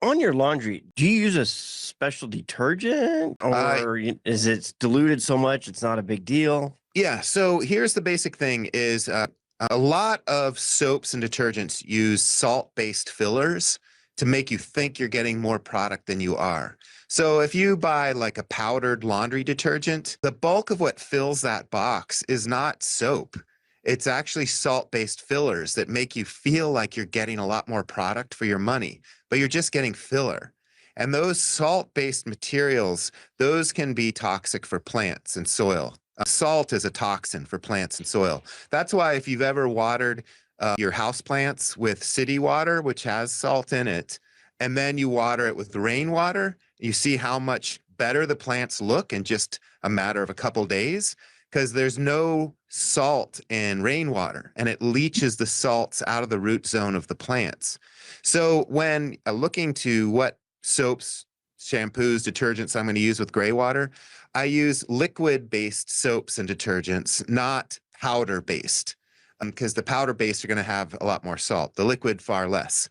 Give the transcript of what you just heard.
On your laundry, do you use a special detergent I or is it diluted so much it's not a big deal? Yeah, so here's the basic thing is a lot of soaps and detergents use salt-based fillers to make you think you're getting more product than you are. So if you buy like a powdered laundry detergent, the bulk of what fills that box is not soap. It's actually salt-based fillers that make you feel like you're getting a lot more product for your money, but you're just getting filler. And those salt-based materials, those can be toxic for plants and soil. Salt is a toxin for plants and soil. That's why if you've ever watered your house plants with city water, which has salt in it, and then you water it with rainwater, you see how much better the plants look in just a matter of a couple days because there's no salt in rainwater and it leaches the salts out of the root zone of the plants. So when looking to what soaps, shampoos, detergents I'm going to use with gray water, I use liquid-based soaps and detergents, not powder-based, because the powder-based are going to have a lot more salt. The liquid, far less.